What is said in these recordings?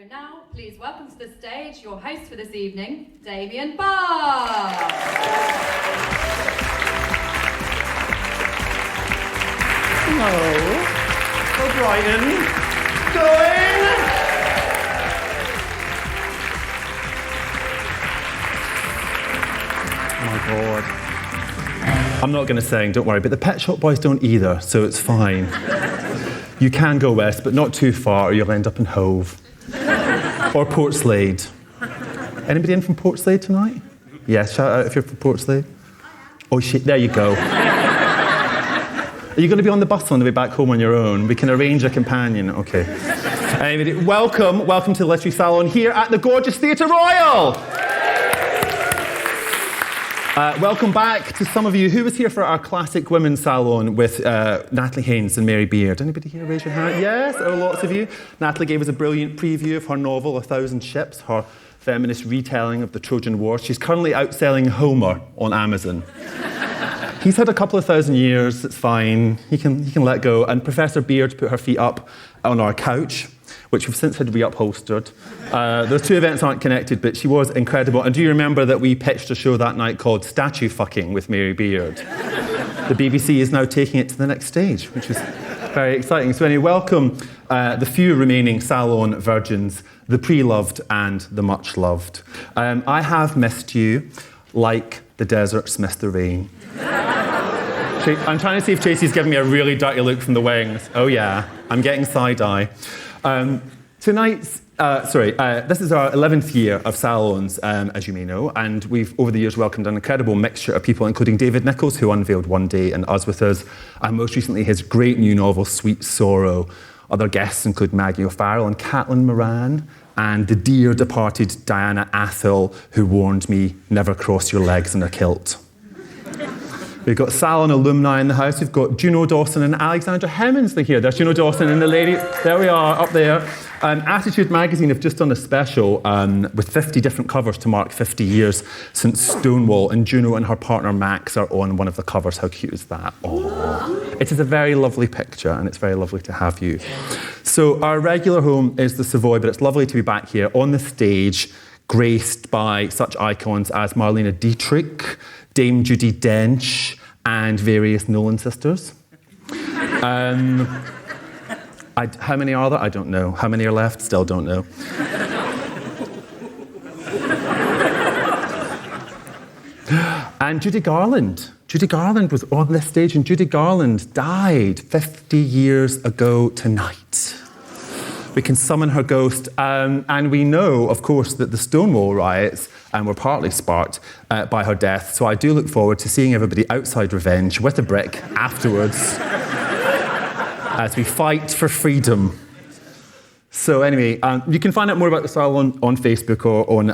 now, please welcome to the stage your host for this evening, Damian Barr. Hello. Oh, Brighton. Going. Oh my God. I'm not going to sing, don't worry, but the Pet Shop Boys don't either, so it's fine. You can go west, but not too far, or you'll end up in Hove. Or Portslade. Anybody in from Portslade tonight? Yes, shout out if you're from Portslade. Oh shit, there you go. Are you going to be on the bus on the way back home on your own? We can arrange a companion. Okay. Anyway, welcome to the Literary Salon here at the gorgeous Theatre Royal. Welcome back to some of you. Who was here for our classic women's salon with Natalie Haynes and Mary Beard? Anybody here? Raise your hand. Yes, oh, lots of you. Natalie gave us a brilliant preview of her novel, 1,000 Ships, her feminist retelling of the Trojan War. She's currently outselling Homer on Amazon. He's had a couple of thousand years, it's fine. He can let go. And Professor Beard put her feet up on our couch, which we've since had reupholstered. Those two events aren't connected, but she was incredible. And do you remember that we pitched a show that night called Statue Fucking with Mary Beard? The BBC is now taking it to the next stage, which is very exciting. So anyway, welcome the few remaining salon virgins, the pre-loved and the much-loved. I have missed you like the deserts missed the rain. I'm trying to see if Tracey's giving me a really dirty look from the wings. Oh yeah, I'm getting side-eye. This is our 11th year of salons, as you may know, and we've over the years welcomed an incredible mixture of people, including David Nichols, who unveiled One Day and Us with us, and most recently his great new novel, Sweet Sorrow. Other guests include Maggie O'Farrell and Caitlin Moran, and the dear departed Diana Athol, who warned me, never cross your legs in a kilt. We've got salon alumni in the house. We've got Juno Dawson and Alexandra Hemmensley here. There's Juno Dawson and the lady. There we are, up there. Attitude magazine have just done a special with 50 different covers to mark 50 years since Stonewall, and Juno and her partner Max are on one of the covers. How cute is that? Oh. It is a very lovely picture, and it's very lovely to have you. So our regular home is the Savoy, but it's lovely to be back here on the stage, graced by such icons as Marlene Dietrich, Dame Judi Dench, and various Nolan sisters. How many are there? I don't know. How many are left? Still don't know. And Judy Garland. Judy Garland was on this stage, and Judy Garland died 50 years ago tonight. We can summon her ghost, and we know, of course, that the Stonewall riots were partly sparked by her death. So I do look forward to seeing everybody outside Revenge with a brick afterwards as we fight for freedom. So anyway, you can find out more about the salon on Facebook or on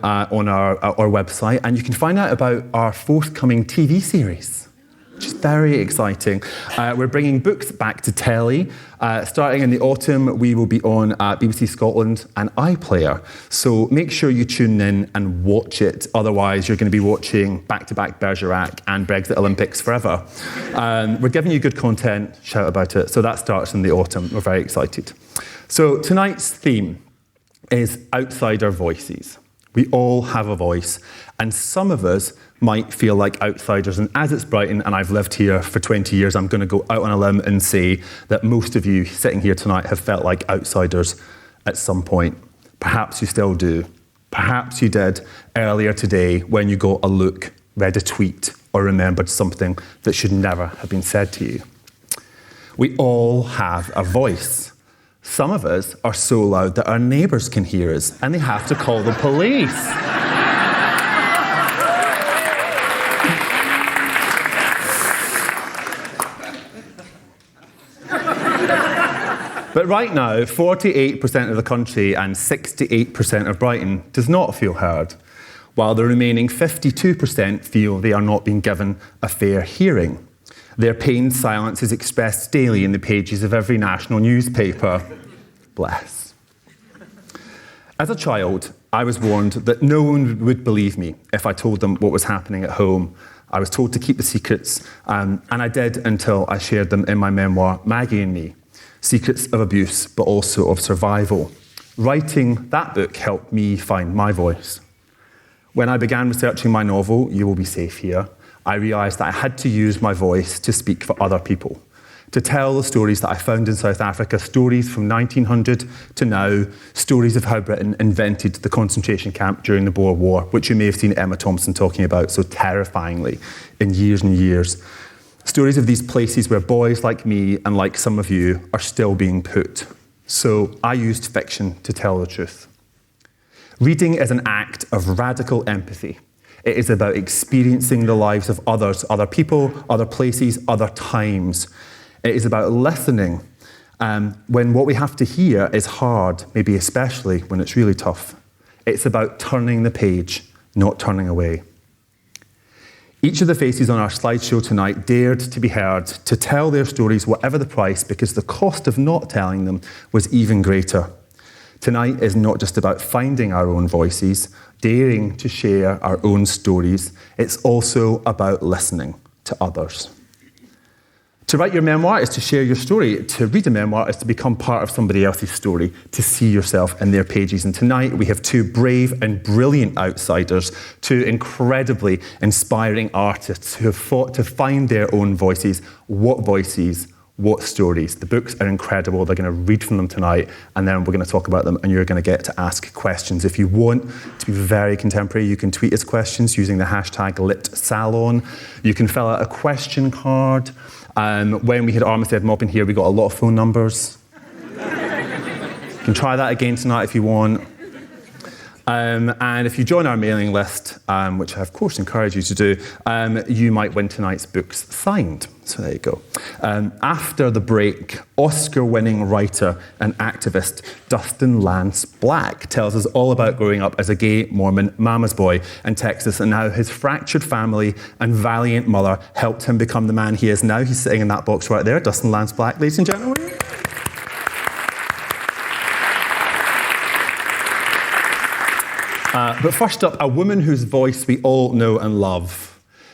our website, and you can find out about our forthcoming TV series, which is very exciting. We're bringing books back to telly. Starting in the autumn, we will be on BBC Scotland and iPlayer. So make sure you tune in and watch it. Otherwise, you're going to be watching back-to-back Bergerac and Brexit Olympics forever. We're giving you good content. Shout about it. So that starts in the autumn. We're very excited. So tonight's theme is outsider voices. We all have a voice, and some of us might feel like outsiders. And as it's Brighton, and I've lived here for 20 years, I'm going to go out on a limb and say that most of you sitting here tonight have felt like outsiders at some point. Perhaps you still do. Perhaps you did earlier today when you got a look, read a tweet, or remembered something that should never have been said to you. We all have a voice. Some of us are so loud that our neighbours can hear us, and they have to call the police. But right now, 48% of the country and 68% of Brighton does not feel heard, while the remaining 52% feel they are not being given a fair hearing. Their pained silence is expressed daily in the pages of every national newspaper. Bless. As a child, I was warned that no one would believe me if I told them what was happening at home. I was told to keep the secrets, and I did until I shared them in my memoir, Maggie and Me. Secrets of abuse, but also of survival. Writing that book helped me find my voice. When I began researching my novel, You Will Be Safe Here, I realised that I had to use my voice to speak for other people, to tell the stories that I found in South Africa, stories from 1900 to now, stories of how Britain invented the concentration camp during the Boer War, which you may have seen Emma Thompson talking about so terrifyingly in Years and Years. Stories of these places where boys like me and like some of you are still being put. So I used fiction to tell the truth. Reading is an act of radical empathy. It is about experiencing the lives of others, other people, other places, other times. It is about listening when what we have to hear is hard, maybe especially when it's really tough. It's about turning the page, not turning away. Each of the faces on our slideshow tonight dared to be heard, to tell their stories whatever the price, because the cost of not telling them was even greater. Tonight is not just about finding our own voices, daring to share our own stories. It's also about listening to others. To write your memoir is to share your story. To read a memoir is to become part of somebody else's story, to see yourself in their pages. And tonight we have two brave and brilliant outsiders, two incredibly inspiring artists who have fought to find their own voices. What stories? The books are incredible. They're going to read from them tonight, and then we're going to talk about them, and you're going to get to ask questions. If you want to be very contemporary, you can tweet us questions using the hashtag #LitSalon. You can fill out a question card. When we had Armistead Mob in here, we got a lot of phone numbers. You can try that again tonight if you want. And if you join our mailing list, which I of course encourage you to do, you might win tonight's books signed. So there you go. After the break, Oscar-winning writer and activist Dustin Lance Black tells us all about growing up as a gay Mormon mama's boy in Texas and how his fractured family and valiant mother helped him become the man he is now. He's sitting in that box right there. Dustin Lance Black, ladies and gentlemen. But first up, a woman whose voice we all know and love.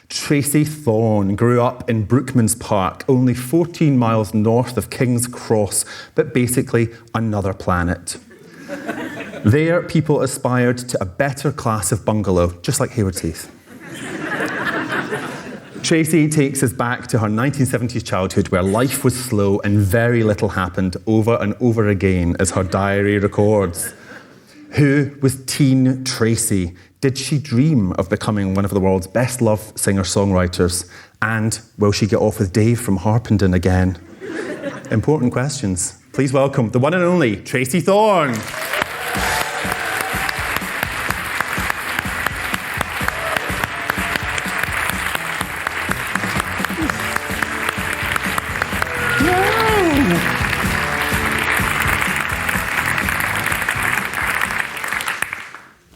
Tracey Thorn grew up in Brookmans Park, only 14 miles north of King's Cross, but basically another planet. There, people aspired to a better class of bungalow, just like Hayward's Heath. Tracey takes us back to her 1970s childhood where life was slow and very little happened over and over again, as her diary records. Who was teen Tracey? Did she dream of becoming one of the world's best-loved singer-songwriters? And will she get off with Dave from Harpenden again? Important questions. Please welcome the one and only Tracey Thorn.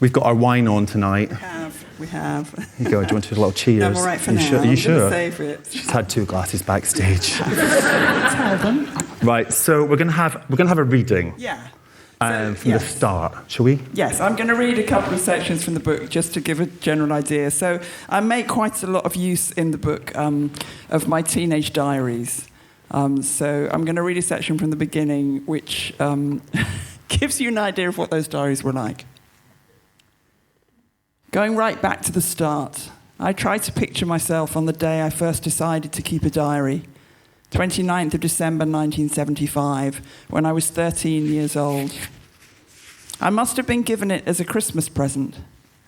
We've got our wine on tonight. We have. Here you go. Do you want to do a little cheers? I'm all right for now. Are you sure? Save it. She's had 2 glasses backstage. Tell them. Right. So we're going to have a reading. Yeah. From the start. Shall we? Yes. I'm going to read a couple of sections from the book just to give a general idea. So I make quite a lot of use in the book of my teenage diaries. So I'm going to read a section from the beginning, which gives you an idea of what those diaries were like. Going right back to the start, I tried to picture myself on the day I first decided to keep a diary, 29th of December 1975, when I was 13 years old. I must have been given it as a Christmas present,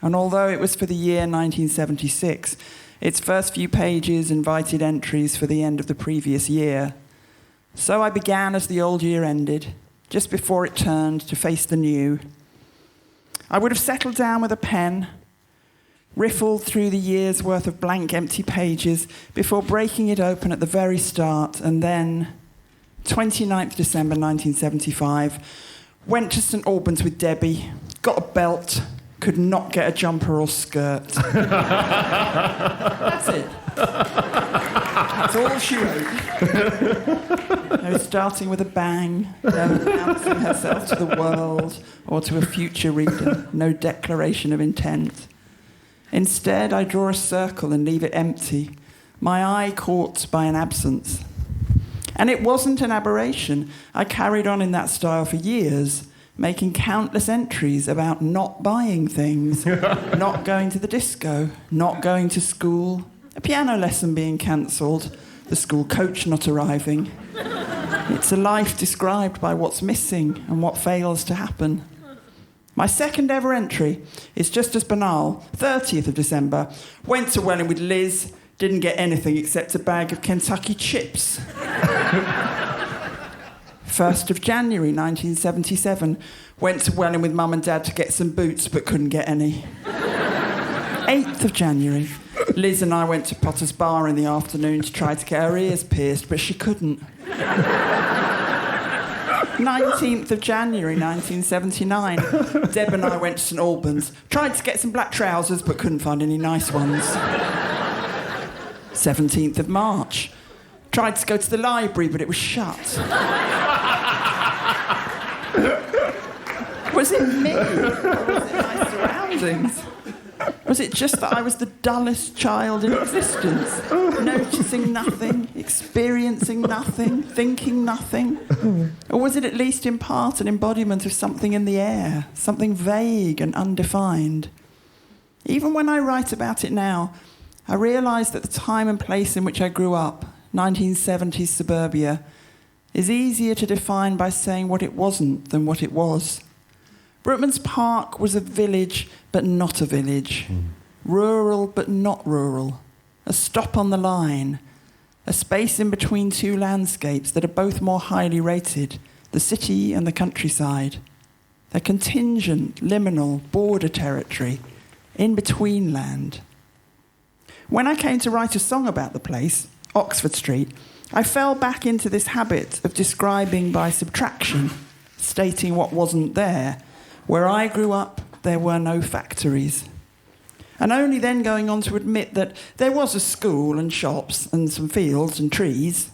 and although it was for the year 1976, its first few pages invited entries for the end of the previous year. So I began as the old year ended, just before it turned to face the new. I would have settled down with a pen, riffled through the year's worth of blank, empty pages before breaking it open at the very start, and then, 29th December 1975, went to St Albans with Debbie, got a belt, could not get a jumper or skirt. That's it. That's all she wrote. No starting with a bang, no announcing herself to the world or to a future reader, no declaration of intent. Instead, I draw a circle and leave it empty, my eye caught by an absence. And it wasn't an aberration. I carried on in that style for years, making countless entries about not buying things, not going to the disco, not going to school, a piano lesson being cancelled, the school coach not arriving. It's a life described by what's missing and what fails to happen. My second ever entry is just as banal. 30th of December, went to Welling with Liz, didn't get anything except a bag of Kentucky chips. 1st of January 1977, went to Welling with Mum and Dad to get some boots but couldn't get any. 8th of January, Liz and I went to Potter's Bar in the afternoon to try to get her ears pierced, but she couldn't. 19th of January 1979, Deb and I went to St Albans, tried to get some black trousers but couldn't find any nice ones. 17th of March, tried to go to the library but it was shut. Was it me? Or was it my surroundings? Was it just that I was the dullest child in existence, noticing nothing, experiencing nothing, thinking nothing? Or was it at least in part an embodiment of something in the air, something vague and undefined? Even when I write about it now, I realise that the time and place in which I grew up, 1970s suburbia, is easier to define by saying what it wasn't than what it was. Brookmans Park was a village, but not a village. Rural, but not rural. A stop on the line. A space in between two landscapes that are both more highly rated, the city and the countryside. A contingent, liminal, border territory, in-between land. When I came to write a song about the place, Oxford Street, I fell back into this habit of describing by subtraction, stating what wasn't there. Where I grew up, there were no factories. And only then going on to admit that there was a school and shops and some fields and trees.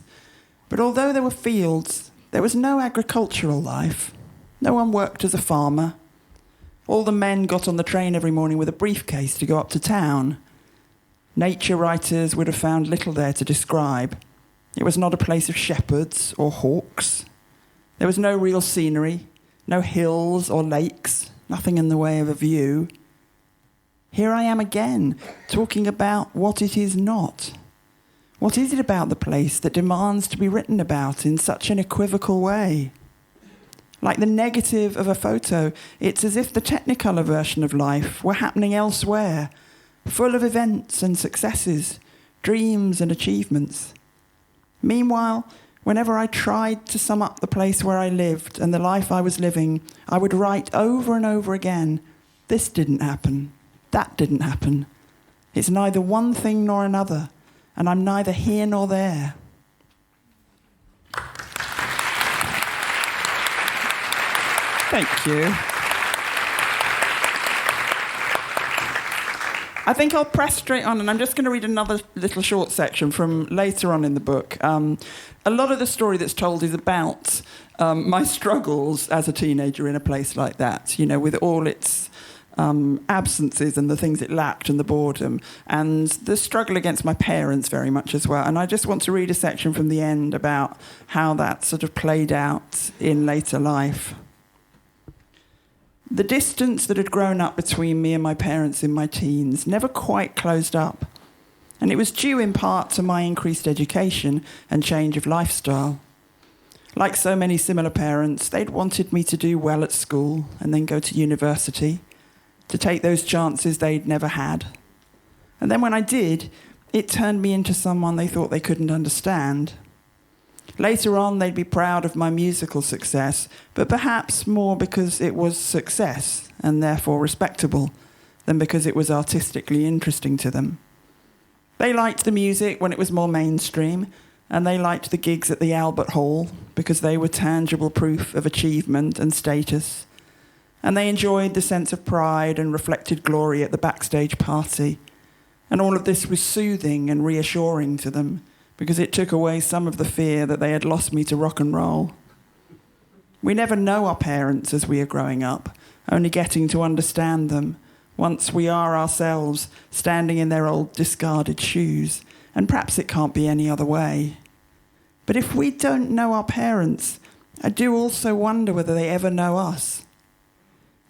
But although there were fields, there was no agricultural life. No one worked as a farmer. All the men got on the train every morning with a briefcase to go up to town. Nature writers would have found little there to describe. It was not a place of shepherds or hawks. There was no real scenery. No hills or lakes, nothing in the way of a view. Here I am again, talking about what it is not. What is it about the place that demands to be written about in such an equivocal way? Like the negative of a photo, it's as if the Technicolor version of life were happening elsewhere, full of events and successes, dreams and achievements. Meanwhile, whenever I tried to sum up the place where I lived and the life I was living, I would write over and over again, this didn't happen, that didn't happen. It's neither one thing nor another, and I'm neither here nor there. Thank you. I think I'll press straight on, and I'm just going to read another little short section from later on in the book. A lot of the story that's told is about my struggles as a teenager in a place like that, you know, with all its absences and the things it lacked and the boredom, and the struggle against my parents very much as well. And I just want to read a section from the end about how that sort of played out in later life. The distance that had grown up between me and my parents in my teens never quite closed up, and it was due in part to my increased education and change of lifestyle. Like so many similar parents, they'd wanted me to do well at school and then go to university, to take those chances they'd never had. And then when I did, it turned me into someone they thought they couldn't understand. Later on, they'd be proud of my musical success, but perhaps more because it was success and therefore respectable than because it was artistically interesting to them. They liked the music when it was more mainstream, and they liked the gigs at the Albert Hall because they were tangible proof of achievement and status. And they enjoyed the sense of pride and reflected glory at the backstage party. And all of this was soothing and reassuring to them, because it took away some of the fear that they had lost me to rock and roll. We never know our parents as we are growing up, only getting to understand them once we are ourselves standing in their old discarded shoes, and perhaps it can't be any other way. But if we don't know our parents, I do also wonder whether they ever know us,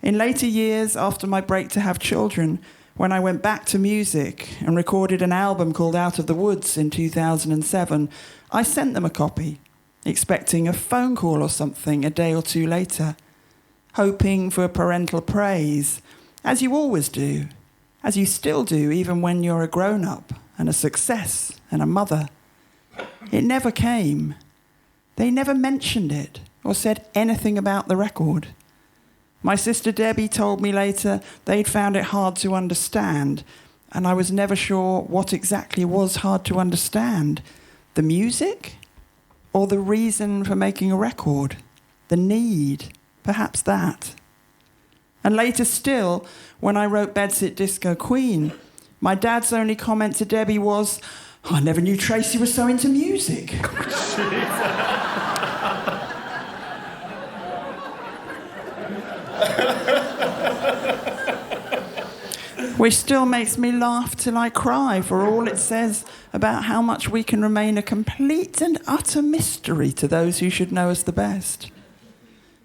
In later years, after my break to have children, when I went back to music and recorded an album called Out of the Woods in 2007, I sent them a copy, expecting a phone call or something a day or two later, hoping for parental praise, as you always do, as you still do even when you're a grown-up and a success and a mother. It never came. They never mentioned it or said anything about the record. My sister Debbie told me later they'd found it hard to understand, and I was never sure what exactly was hard to understand. The music? Or the reason for making a record? The need? Perhaps that. And later still, when I wrote Bedsit Disco Queen, my dad's only comment to Debbie was, "I never knew Tracey was so into music." Which still makes me laugh till I cry, for all it says about how much we can remain a complete and utter mystery to those who should know us the best.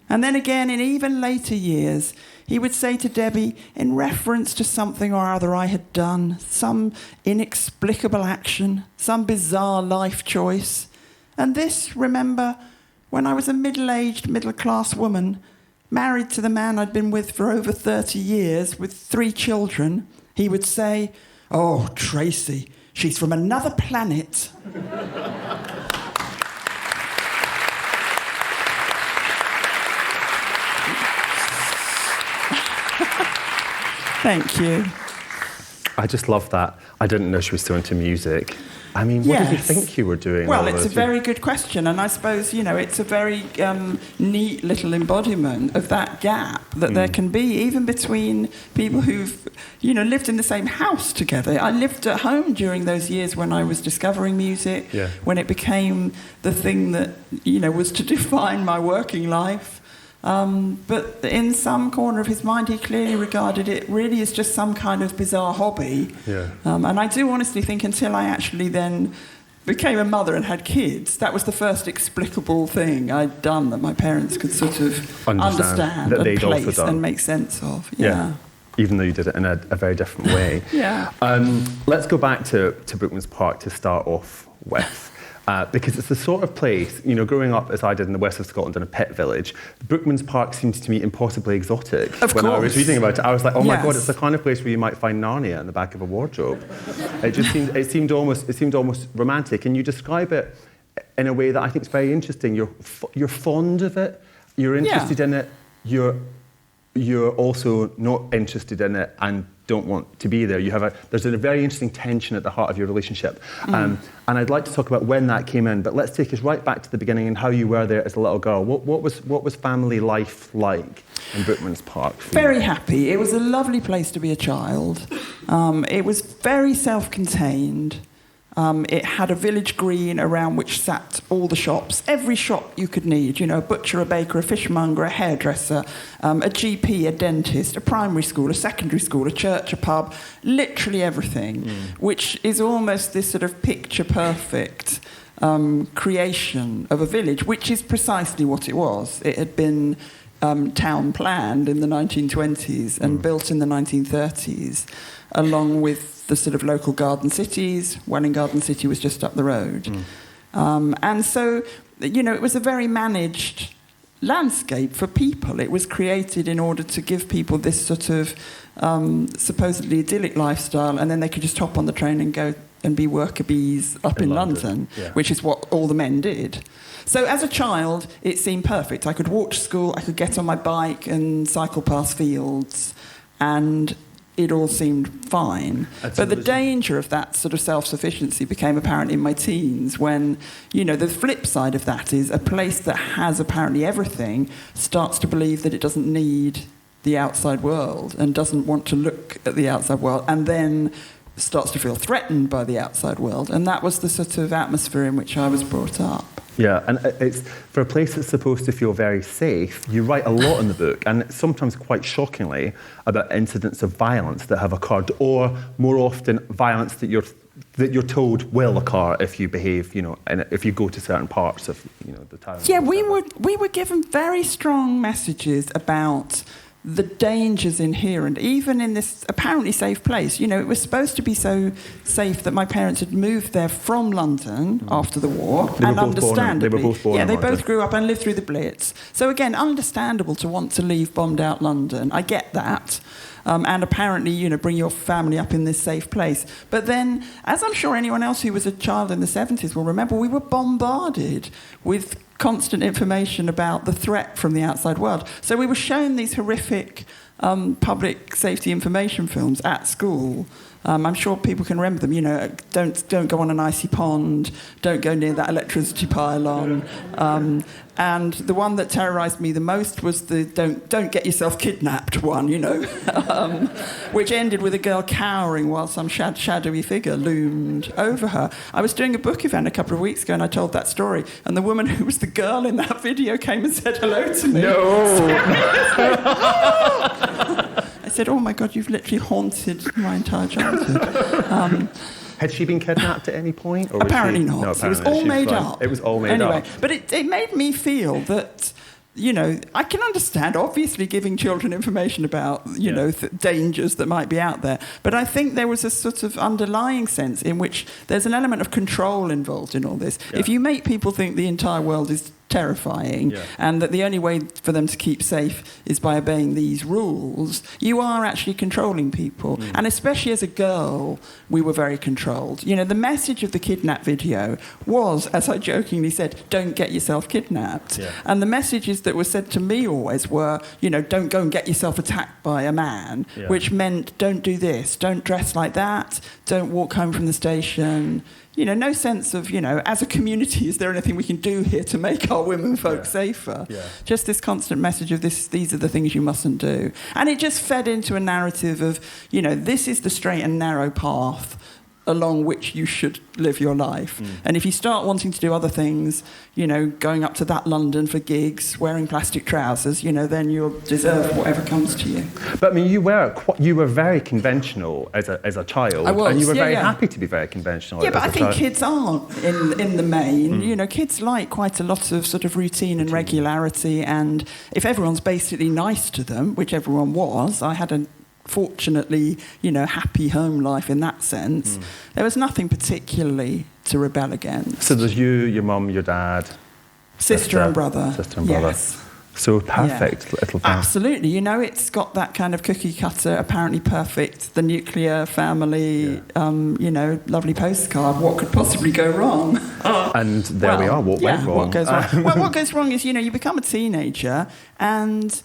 And then again, in even later years, he would say to Debbie, in reference to something or other I had done, some inexplicable action, some bizarre life choice, and this, remember, when I was a middle-aged, middle-class woman, married to the man I'd been with for over 30 years, with 3 children, he would say, "Oh, Tracey, she's from another planet." Thank you. I just love that. I didn't know she was so into music. I mean, what did you think you were doing? Well, it's a very good question, and I suppose, it's a very neat little embodiment of that gap that there can be, even between people who've, lived in the same house together. I lived at home during those years when I was discovering music, when it became the thing that, was to define my working life. But in some corner of his mind, he clearly regarded it really as just some kind of bizarre hobby. And I do honestly think until I actually then became a mother and had kids, that was the first explicable thing I'd done that my parents could sort of understand that and place and make sense of. Even though you did it in a very different way. Let's go back to Brookmans Park to start off with. Because it's the sort of place, growing up as I did in the west of Scotland in a pit village, Brookmans Park seems to me impossibly exotic. When I was reading about it, I was like, oh my God, it's the kind of place where you might find Narnia in the back of a wardrobe. It seemed almost romantic, and you describe it in a way that I think is very interesting. You're fond of it, you're interested in it, you're also not interested in it and don't want to be there. There's a very interesting tension at the heart of your relationship. And I'd like to talk about when that came in, but let's take us right back to the beginning and how you were there as a little girl. What was family life like in Brookmans Park? Very happy. It was a lovely place to be a child. It was very self-contained. It had a village green around which sat all the shops, every shop you could need, a butcher, a baker, a fishmonger, a hairdresser, a GP, a dentist, a primary school, a secondary school, a church, a pub, literally everything, which is almost this sort of picture-perfect creation of a village, which is precisely what it was. It had been town planned in the 1920s and built in the 1930s, along with the sort of local garden cities. Welwyn Garden City was just up the road. And so, it was a very managed landscape for people. It was created in order to give people this sort of supposedly idyllic lifestyle, and then they could just hop on the train and go and be worker bees up in London. Which is what all the men did. So as a child, it seemed perfect. I could walk to school, I could get on my bike and cycle past fields, and it all seemed fine. But the danger of that sort of self-sufficiency became apparent in my teens when, the flip side of that is a place that has apparently everything starts to believe that it doesn't need the outside world and doesn't want to look at the outside world, and then starts to feel threatened by the outside world. And that was the sort of atmosphere in which I was brought up. Yeah, and it's for a place that's supposed to feel very safe. You write a lot in the book, and sometimes quite shockingly, about incidents of violence that have occurred, or more often violence that you're told will occur if you behave, and if you go to certain parts of, the town. Yeah, we were given very strong messages about the dangers inherent, even in this apparently safe place. You know, it was supposed to be so safe that my parents had moved there from London after the war, and understandably, they were both born yeah, in they London. both grew up and lived through the Blitz. So again, understandable to want to leave bombed out London. I get that. And apparently, you know, bring your family up in this safe place. But then, as I'm sure anyone else who was a child in the 70s will remember, we were bombarded with constant information about the threat from the outside world. So we were shown these horrific public safety information films at school. I'm sure people can remember them. You know, don't go on an icy pond, don't go near that electricity pylon. And the one that terrorised me the most was the don't get yourself kidnapped one, you know, which ended with a girl cowering while some shadowy figure loomed over her. I was doing a book event a couple of weeks ago and I told that story, and the woman who was the girl in that video came and said hello to me. I said, oh my God, you've literally haunted my entire childhood. Had she been kidnapped at any point? Or apparently not. No, It was all made up. It was all made up. Anyway, but it made me feel that, you know, I can understand, obviously, giving children information about, you know, dangers that might be out there. But I think there was a sort of underlying sense in which there's an element of control involved in all this. Yeah. If you make people think the entire world is terrifying and that the only way for them to keep safe is by obeying these rules, you are actually controlling people. And especially as a girl, we were very controlled. You know, the message of the kidnap video was, as I jokingly said, don't get yourself kidnapped. And the messages that were said to me always were, you know, don't go and get yourself attacked by a man, which meant don't do this, don't dress like that, don't walk home from the station. You know, no sense of, you know, as a community, is there anything we can do here to make our women folk safer? Just this constant message of these are the things you mustn't do. And it just fed into a narrative of, you know, this is the straight and narrow path along which you should live your life. And if you start wanting to do other things, you know, going up to that London for gigs, wearing plastic trousers, you know, then you'll deserve whatever comes to you. But I mean, you were very conventional as a child. I was, and you were very happy to be very conventional. Yeah, but I think kids aren't in the main. You know, kids like quite a lot of sort of routine and regularity, and if everyone's basically nice to them, which everyone was, I had a fortunately, you know, happy home life in that sense. There was nothing particularly to rebel against. So there's you, your mum, your dad, sister and brother. Sister and brother. Yes. So perfect little family. Absolutely. You know, it's got that kind of cookie cutter, apparently perfect, the nuclear family, you know, lovely postcard. What could possibly go wrong? And there we are. What went wrong? What goes wrong? Well, what goes wrong is, you know, you become a teenager and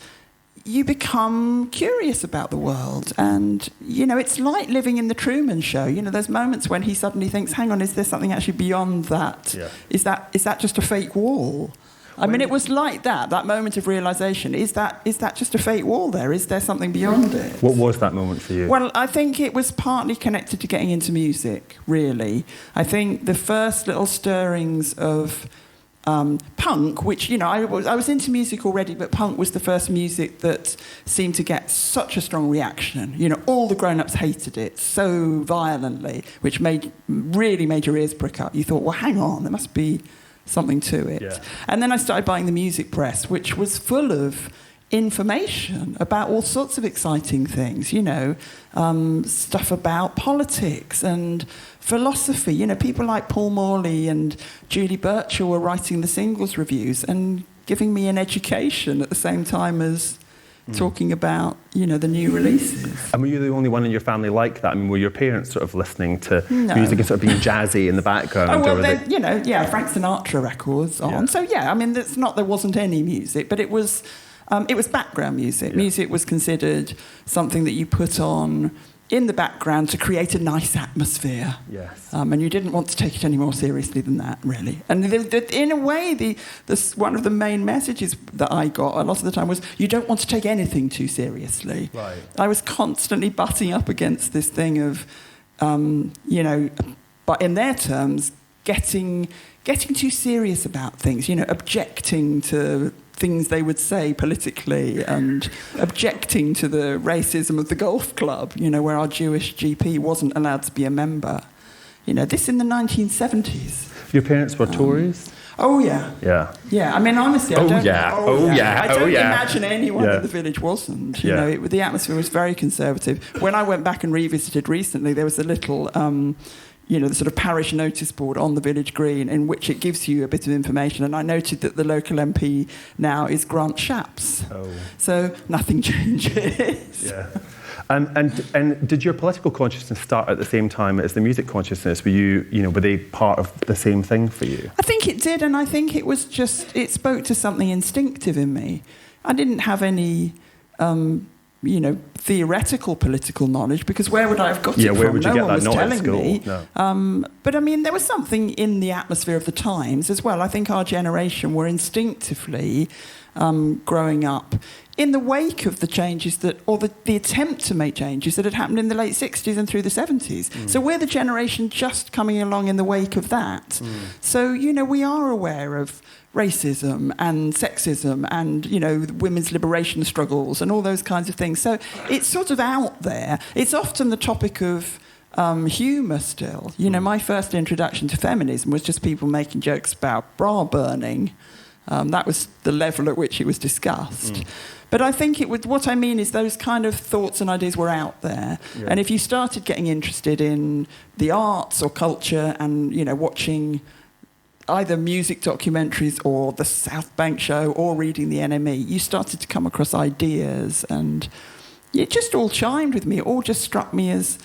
you become curious about the world. And, you know, it's like living in the Truman Show. You know, there's moments when he suddenly thinks, hang on, is there something actually beyond that? Is that just a fake wall? I mean, it was like that moment of realisation. Is that just a fake wall there? Is there something beyond it? What was that moment for you? Well, I think it was partly connected to getting into music, really. I think the first little stirrings of punk, which, you know, I was into music already, but punk was the first music that seemed to get such a strong reaction. You know, all the grown-ups hated it so violently, which really made your ears prick up. You thought, well, hang on, there must be something to it. And then I started buying the music press, which was full of information about all sorts of exciting things, you know, stuff about politics and philosophy. You know, people like Paul Morley and Julie Burchill were writing the singles reviews and giving me an education at the same time as talking about, you know, the new releases. And were you the only one in your family like that? I mean, were your parents sort of listening to music and sort of being jazzy in the background? Oh, well, then, you know, Frank Sinatra records on. So, I mean, it's not there wasn't any music, but it was background music. Music was considered something that you put on in the background to create a nice atmosphere. And you didn't want to take it any more seriously than that, really. And in a way, one of the main messages that I got a lot of the time was, you don't want to take anything too seriously. I was constantly butting up against this thing of, you know, but in their terms, getting too serious about things, you know, objecting to things they would say politically and objecting to the racism of the golf club, you know, where our Jewish GP wasn't allowed to be a member. You know, this in the 1970s. Your parents were Tories? Oh, yeah. Yeah. Yeah, I mean, honestly, I don't yeah. imagine anyone in the village wasn't. You know, the atmosphere was very conservative. When I went back and revisited recently, there was a little, the sort of parish notice board on the village green in which it gives you a bit of information. And I noted that the local MP now is Grant Shapps. Oh. So nothing changes. Yeah. And did your political consciousness start at the same time as the music consciousness? Were were they part of the same thing for you? I think it did, and I think it was just, it spoke to something instinctive in me. I didn't have any, theoretical political knowledge, because where would I have got it from? Where would you get that? Was Not telling at school. me. No. But I mean, there was something in the atmosphere of the times as well. I think our generation were instinctively growing up in the wake of the changes the attempt to make changes that had happened in the late 60s and through the 70s. So we're the generation just coming along in the wake of that. So, we are aware of racism and sexism and, women's liberation struggles and all those kinds of things. So it's sort of out there. It's often the topic of humour still. My first introduction to feminism was just people making jokes about bra burning. That was the level at which it was discussed. But I think what I mean is those kind of thoughts and ideas were out there. Yeah. And if you started getting interested in the arts or culture and, watching either music documentaries or the South Bank show or reading the NME, you started to come across ideas, and it just all chimed with me. It all just struck me as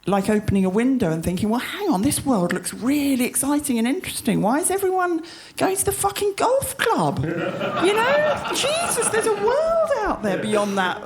like opening a window and thinking, well, hang on, this world looks really exciting and interesting. Why is everyone going to the fucking golf club? Jesus, there's a world out there beyond that,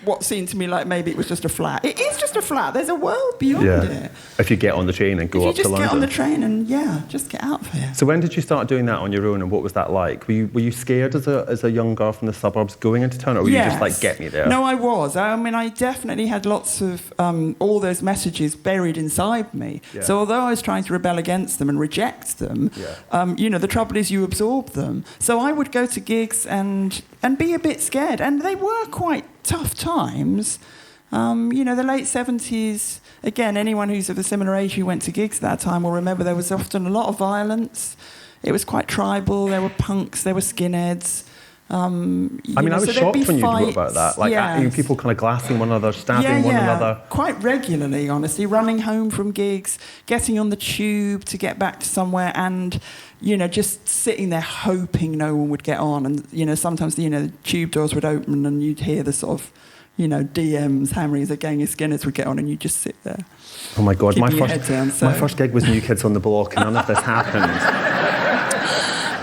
what seemed to me like maybe it was just a flat. It is just a flat. There's a world beyond it. If you get on the train and go up to London. If you just get on the train and, just get out of here. So when did you start doing that on your own, and what was that like? Were you scared as a young girl from the suburbs going into town, or were you just like, get me there? No, I was. I mean, I definitely had lots of all those messages buried inside me. Yeah. So although I was trying to rebel against them and reject them, the trouble is you absorb them. So I would go to gigs and be a bit scared, and they were quite tough times. The late 70s, again, anyone who's of a similar age who went to gigs at that time will remember there was often a lot of violence. It was quite tribal. There were punks, there were skinheads. I was shocked when you wrote about that. Like, people kind of glassing one another, stabbing one another. Quite regularly, honestly. Running home from gigs, getting on the tube to get back to somewhere, and, just sitting there hoping no one would get on. And, sometimes, the tube doors would open and you'd hear the sort of, DMs hammering as a gang of skinheads would get on, and you'd just sit there. Oh, my God. My first gig was New Kids on the Block, and none of this happened.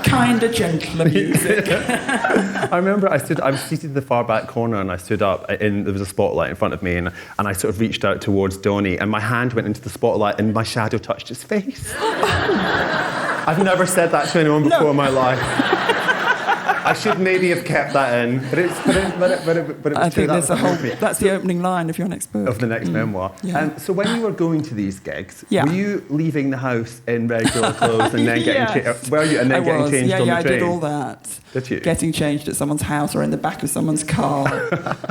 Kind of gentler music. I remember I was seated in the far back corner, and I stood up, and there was a spotlight in front of me, and I sort of reached out towards Donnie, and my hand went into the spotlight and my shadow touched his face. I've never said that to anyone before in my life. I should maybe have kept that in, but it was I true. think that's the opening line of your next book. Of the next memoir. Yeah. So when you were going to these gigs, were you leaving the house in regular clothes and then getting changed? Were you? And then getting changed on the train? Yeah, I did all that. Did you? Getting changed at someone's house or in the back of someone's car.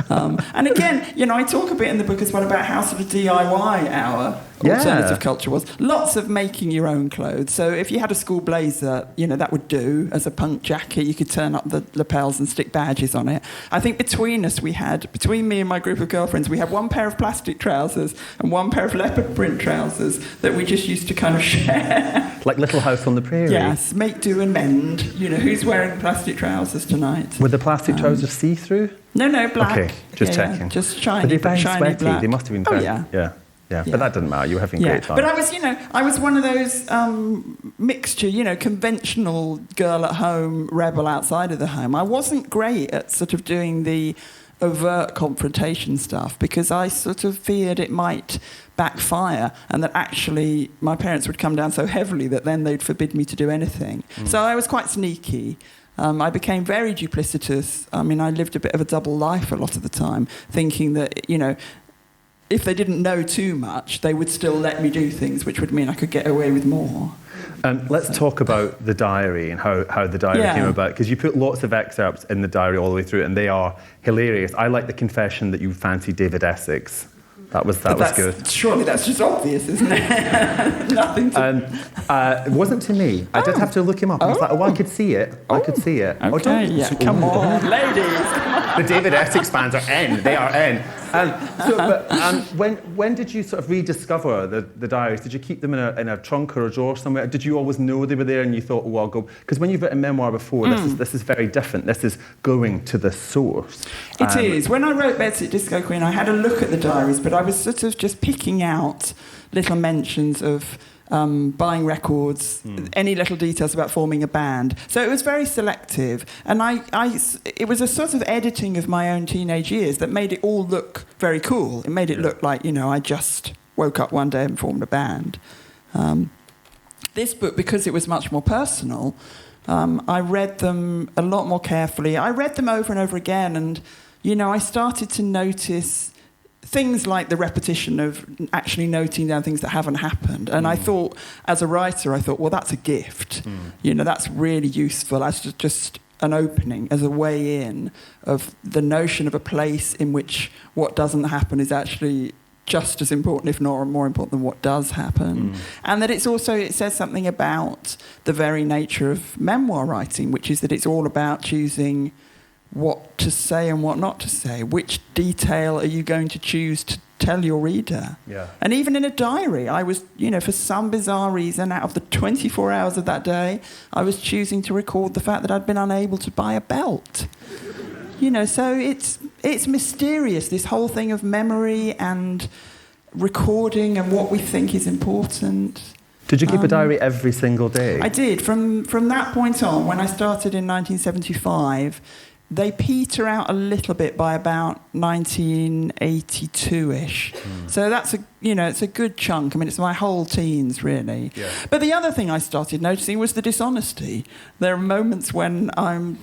And again, I talk a bit in the book as well about how sort of DIY our alternative culture was. Lots of making your own clothes. So if you had a school blazer, that would do as a punk jacket. You could turn up the lapels and stick badges on it. I think between me and my group of girlfriends, we had one pair of plastic trousers and one pair of leopard print trousers that we just used to kind of share. Like Little House on the Prairie? Yes, make do and mend. Who's wearing plastic trousers tonight? Were the plastic trousers see-through? No, black. Okay, just checking. Just shiny, but they're very shiny sweaty. black. They must have been very... Yeah, but that didn't matter. You were having a great time. But I was one of those mixture, conventional girl at home, rebel outside of the home. I wasn't great at sort of doing the overt confrontation stuff because I sort of feared it might backfire and that actually my parents would come down so heavily that then they'd forbid me to do anything. So I was quite sneaky. I became very duplicitous. I mean, I lived a bit of a double life a lot of the time, thinking that, if they didn't know too much, they would still let me do things, which would mean I could get away with more. Let's talk about the diary and how the diary came about, because you put lots of excerpts in the diary all the way through, and they are hilarious. I like the confession that you fancy David Essex. That was good. Surely that's just obvious, isn't it? Nothing to... It wasn't to me. I did have to look him up. I was like, I could see it. I could see it. Okay, come on, ladies. The David Essex fans are in. They are in. When did you sort of rediscover the diaries? Did you keep them in a trunk or a drawer somewhere? Did you always know they were there and you thought, oh, I'll go? Because when you've written memoir before, this is very different. This is going to the source. It is. When I wrote Bedsit Disco Queen, I had a look at the diaries, but I was sort of just picking out little mentions of buying records, any little details about forming a band. So it was very selective. And it was a sort of editing of my own teenage years that made it all look very cool. It made it look like, I just woke up one day and formed a band. This book, because it was much more personal, I read them a lot more carefully. I read them over and over again, and, I started to notice things like the repetition of actually noting down things that haven't happened. And I thought, as a writer, well, that's a gift. That's really useful as just an opening, as a way in of the notion of a place in which what doesn't happen is actually just as important, if not more important, than what does happen. And that it says something about the very nature of memoir writing, which is that it's all about choosing what to say and what not to say. Which detail are you going to choose to tell your reader? Yeah. And even in a diary, I was, for some bizarre reason, out of the 24 hours of that day, I was choosing to record the fact that I'd been unable to buy a belt. So it's mysterious, this whole thing of memory and recording and what we think is important. Did you keep a diary every single day? I did. From that point on, when I started in 1975, they peter out a little bit by about 1982-ish. So that's it's a good chunk. I mean, it's my whole teens, really. Yeah. But the other thing I started noticing was the dishonesty. There are moments when I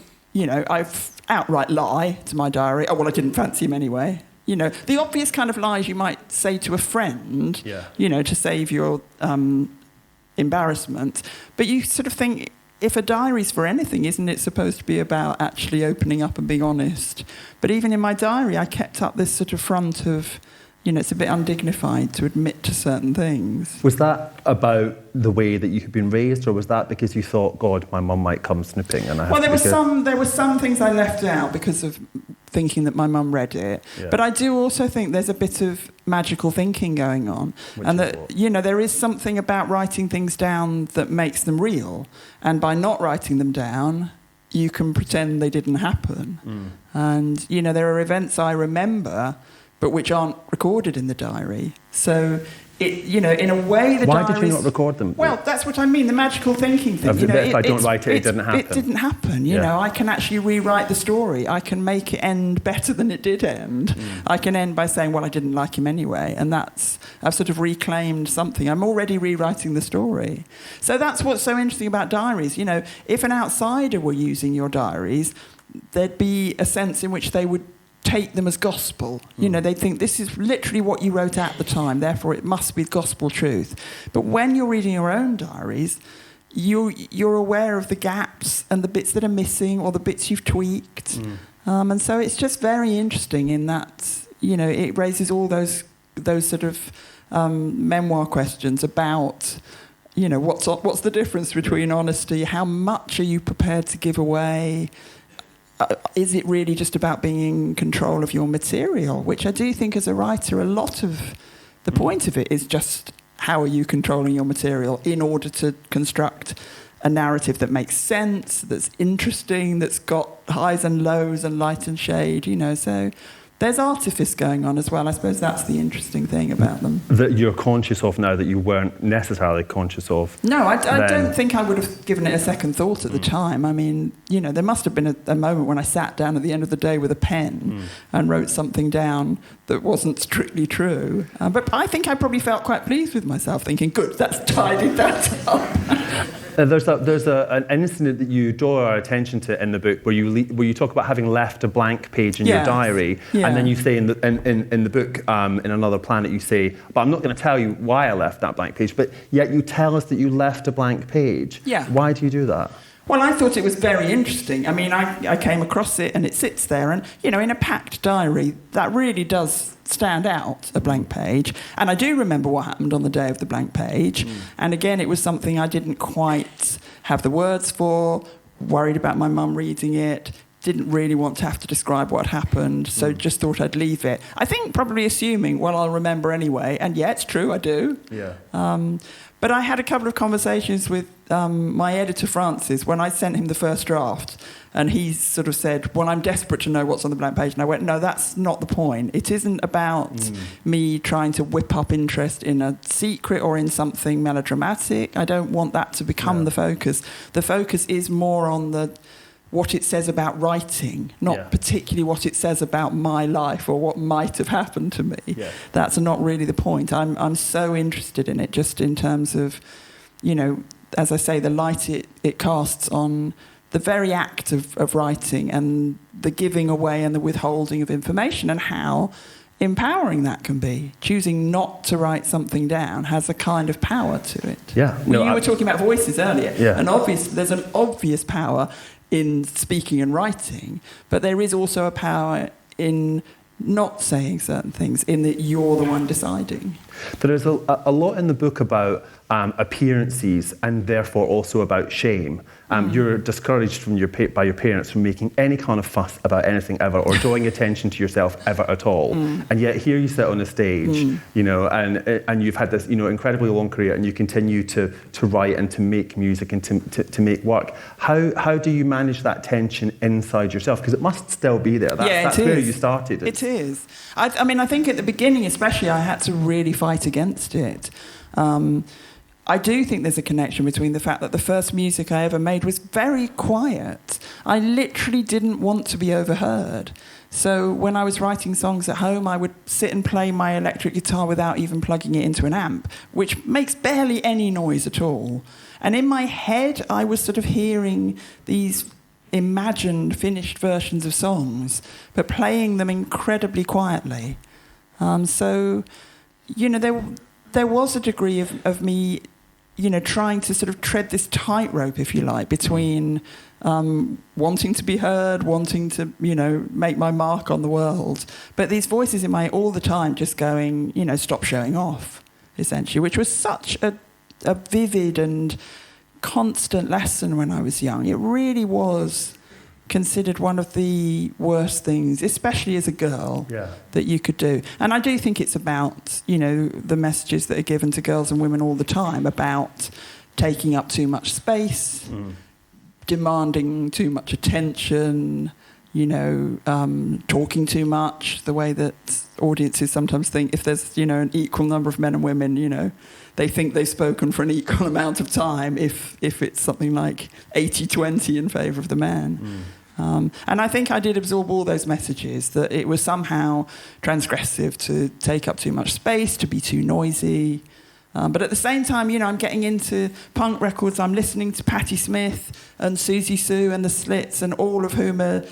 outright lie to my diary. Oh, well, I didn't fancy him anyway. The obvious kind of lies you might say to a friend, to save your embarrassment. But you sort of think, if a diary's for anything, isn't it supposed to be about actually opening up and being honest? But even in my diary, I kept up this sort of front of, it's a bit undignified to admit to certain things. Was that about the way that you had been raised, or was that because you thought, God, my mum might come snooping and I have there were some things I left out because of thinking that my mum read it. Yeah. But I do also think there's a bit of magical thinking going on. And that, there is something about writing things down that makes them real. And by not writing them down, you can pretend they didn't happen. And, there are events I remember, but which aren't recorded in the diary. So, in a way, the Why diaries... did you not record them? Well, that's what I mean, the magical thinking thing. If I don't write it didn't happen. It didn't happen, you know. I can actually rewrite the story. I can make it end better than it did end. I can end by saying, well, I didn't like him anyway. And I've sort of reclaimed something. I'm already rewriting the story. So that's what's so interesting about diaries. If an outsider were using your diaries, there'd be a sense in which they would take them as gospel. They think this is literally what you wrote at the time, therefore it must be gospel truth. But when you're reading your own diaries, you're aware of the gaps and the bits that are missing or the bits you've tweaked. And so it's just very interesting in that, it raises all those sort of memoir questions about, what's the difference between honesty? How much are you prepared to give away? Is it really just about being in control of your material? Which I do think as a writer, a lot of the point of it is just how are you controlling your material in order to construct a narrative that makes sense, that's interesting, that's got highs and lows and light and shade, So there's artifice going on as well. I suppose that's the interesting thing about them. That you're conscious of now that you weren't necessarily conscious of. No, I don't think I would have given it a second thought at the time. I mean, there must have been a moment when I sat down at the end of the day with a pen and wrote something down that wasn't strictly true. But I think I probably felt quite pleased with myself, thinking, good, that's tidied that up. There's an incident that you draw our attention to in the book where you talk about having left a blank page in your diary, and then you say in the book, in Another Planet, you say, but I'm not going to tell you why I left that blank page, but yet you tell us that you left a blank page. Yeah. Why do you do that? Well, I thought it was very interesting. I mean, I came across it and it sits there, and, you know, in a packed diary, that really does stand out, a blank page. And I do remember what happened on the day of the blank page. And again, it was something I didn't quite have the words for, worried about my mum reading it, didn't really want to have to describe what happened, so just thought I'd leave it. I think probably assuming, well, I'll remember anyway. And yeah, it's true, I do. Yeah. But I had a couple of conversations with my editor, Francis, when I sent him the first draft. And he sort of said, well, I'm desperate to know what's on the blank page. And I went, no, that's not the point. It isn't about me trying to whip up interest in a secret or in something melodramatic. I don't want that to become the focus. The focus is more on what it says about writing, not particularly what it says about my life or what might have happened to me. Yeah. That's not really the point. I'm so interested in it, just in terms of, you know, as I say, the light it casts on the very act of writing and the giving away and the withholding of information, and how empowering that can be. Choosing not to write something down has a kind of power to it. Yeah. You were talking about voices earlier. Yeah. There's an obvious power in speaking and writing, but there is also a power in not saying certain things, in that you're the one deciding. There is a lot in the book about appearances, and therefore also about shame. You're discouraged by your parents from making any kind of fuss about anything ever, or drawing attention to yourself ever at all. And yet here you sit on a stage, you know, and you've had this, you know, incredibly long career, and you continue to write and to make music and to make work. How do you manage that tension inside yourself? Because it must still be there. That's where you started. It is. I mean, I think at the beginning especially, I had to really fight against it. I do think there's a connection between the fact that the first music I ever made was very quiet. I literally didn't want to be overheard. So when I was writing songs at home, I would sit and play my electric guitar without even plugging it into an amp, which makes barely any noise at all. And in my head, I was sort of hearing these imagined finished versions of songs, but playing them incredibly quietly. So, you know, there was a degree of me, you know, trying to sort of tread this tightrope, if you like, between wanting to be heard, wanting to, you know, make my mark on the world. But these voices in my head all the time just going, you know, stop showing off, essentially, which was such a vivid and constant lesson when I was young. It really was considered one of the worst things, especially as a girl, that you could do. And I do think it's about, you know, the messages that are given to girls and women all the time about taking up too much space, demanding too much attention, you know, talking too much, the way that audiences sometimes think if there's, you know, an equal number of men and women, you know, they think they've spoken for an equal amount of time if it's something like 80-20 in favour of the man. And I think I did absorb all those messages, that it was somehow transgressive to take up too much space, to be too noisy. But at the same time, you know, I'm getting into punk records. I'm listening to Patti Smith and Susie Sue and the Slits, and all of whom are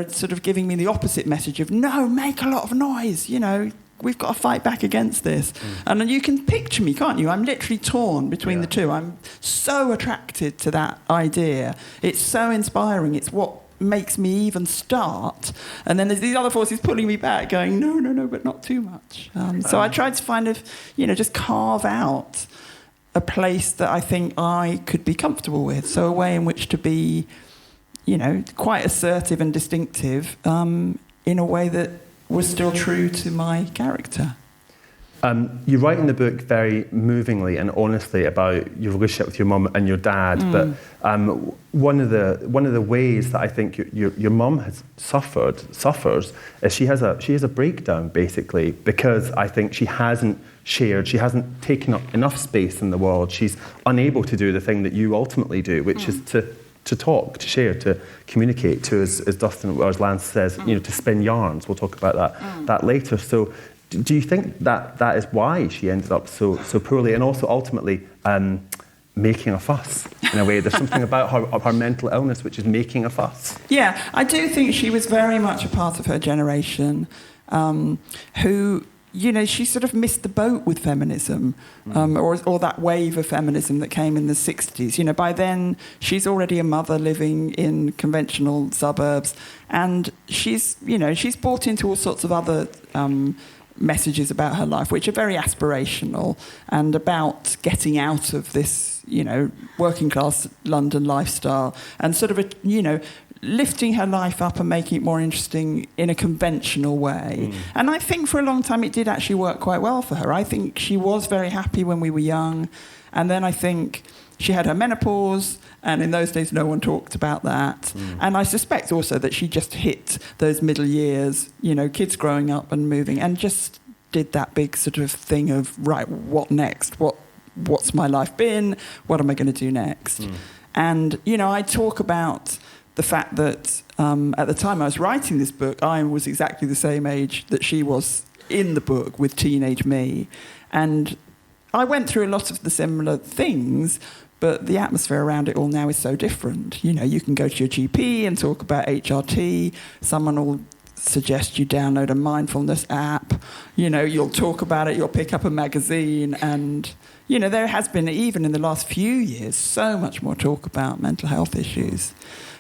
sort of giving me the opposite message of, no, make a lot of noise, you know, we've got to fight back against this. And you can picture me, can't you? I'm literally torn between the two. I'm so attracted to that idea. It's so inspiring. It's what makes me even start. And then there's these other forces pulling me back, going, no, but not too much. So I tried to find just carve out a place that I think I could be comfortable with. So a way in which to be, you know, quite assertive and distinctive in a way that was still true to my character. You write in the book very movingly and honestly about your relationship with your mum and your dad, but one of the ways that I think your mum has suffers is she has a breakdown, basically, because I think she hasn't taken up enough space in the world. She's unable to do the thing that you ultimately do, which is to talk, to share, to communicate, to, as Dustin or as Lance says, you know, to spin yarns. We'll talk about that later. So do you think that is why she ended up so poorly, and also ultimately making a fuss in a way? There's something about her mental illness which is making a fuss. Yeah, I do think she was very much a part of her generation who, she sort of missed the boat with feminism, or that wave of feminism that came in the 60s. By then, she's already a mother living in conventional suburbs, and she's bought into all sorts of other messages about her life, which are very aspirational and about getting out of this, working class London lifestyle and sort of, lifting her life up and making it more interesting in a conventional way. And I think for a long time it did actually work quite well for her. I think she was very happy when we were young, and then I think she had her menopause, and in those days no one talked about that. And I suspect also that she just hit those middle years, kids growing up and moving, and just did that big sort of thing of, right, what next? What's my life been? What am I going to do next? And, I talk about the fact that at the time I was writing this book, I was exactly the same age that she was in the book with teenage me. And I went through a lot of the similar things, but the atmosphere around it all now is so different. You can go to your GP and talk about HRT. Someone will suggest you download a mindfulness app. You'll talk about it, you'll pick up a magazine, and there has been, even in the last few years, so much more talk about mental health issues.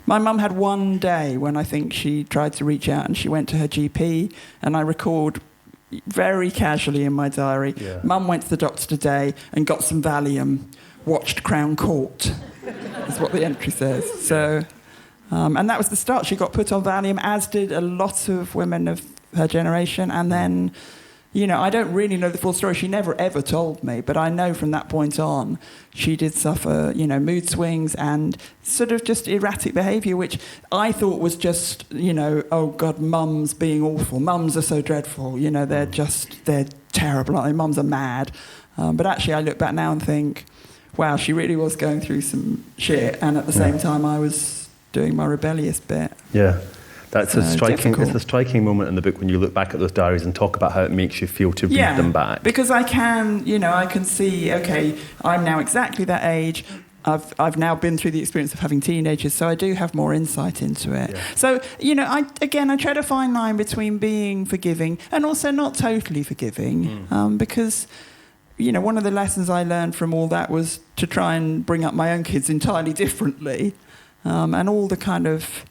My mum had one day when I think she tried to reach out, and she went to her GP, and I record very casually in my diary, Mum went to the doctor today and got some Valium, watched Crown Court, is what the entry says. So, and that was the start. She got put on Valium, as did a lot of women of her generation, and then, I don't really know the full story. She never ever told me, but I know from that point on, she did suffer, mood swings and sort of just erratic behaviour, which I thought was just, oh God, mums being awful. Mums are so dreadful. They're terrible, aren't they? Mums are mad. But actually, I look back now and think, wow, she really was going through some shit, and at the same time, I was doing my rebellious bit. Yeah. It's a striking moment in the book when you look back at those diaries and talk about how it makes you feel to read them back. Because I can see, okay, I'm now exactly that age. I've now been through the experience of having teenagers, so I do have more insight into it. Yeah. So, I try to find line between being forgiving and also not totally forgiving, because, one of the lessons I learned from all that was to try and bring up my own kids entirely differently, and all the kind of,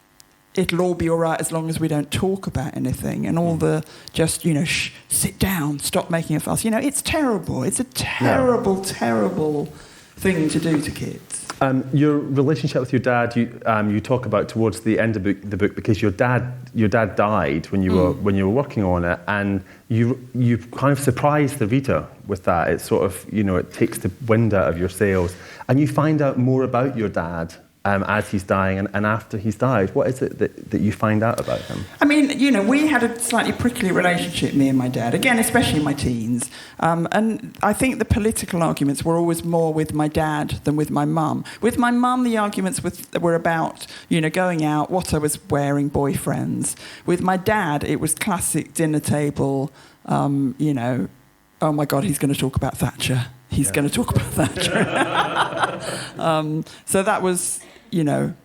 it'll all be all right as long as we don't talk about anything, and all the just, shh, sit down, stop making a fuss. It's terrible. It's a terrible, terrible thing to do to kids. Your relationship with your dad, you talk about towards the end of the book, because your dad died when you were working on it, and you kind of surprised the reader with that. It's sort of, it takes the wind out of your sails, and you find out more about your dad as he's dying and after he's died. What is it that you find out about him? I mean, we had a slightly prickly relationship, me and my dad, again, especially in my teens. And I think the political arguments were always more with my dad than with my mum. With my mum, the arguments were about, going out, what I was wearing, boyfriends. With my dad, it was classic dinner table, oh my God, he's going to talk about Thatcher. He's going to talk about Thatcher. So that was, and